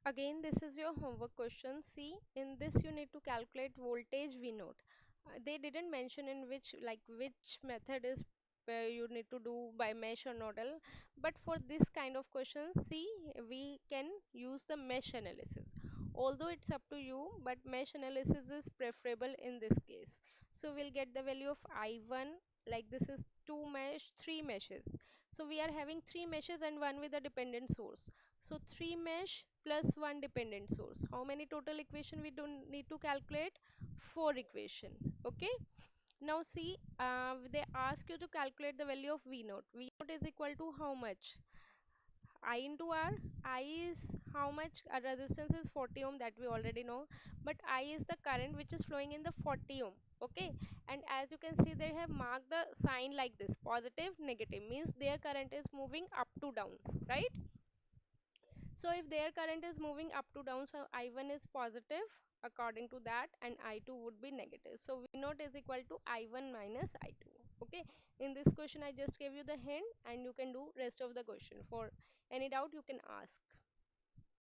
Again, this is your homework question. See, in this you need to calculate voltage V naught. They didn't mention in which method is where you need to do by mesh or nodal. But for this kind of questions, see, we can use the mesh analysis. Although it's up to you, but mesh analysis is preferable in this case. So we'll get the value of I1, like this is two mesh, three meshes. So we are having three meshes and one with a dependent source. So 3 mesh plus 1 dependent source. How many total equation we don't need to calculate? 4 equation. Okay. Now see, they ask you to calculate the value of V naught. V naught is equal to how much? I into R. I is how much? Resistance is 40 ohm, that we already know. But I is the current which is flowing in the 40 ohm. Okay. And as you can see, they have marked the sign like this: positive, negative, means their current is moving up to down, right? So if their current is moving up to down, so I1 is positive according to that, and I2 would be negative. So V naught is equal to I1 minus I2. Okay. In this question, I just gave you the hint, and you can do rest of the question. For any doubt, you can ask.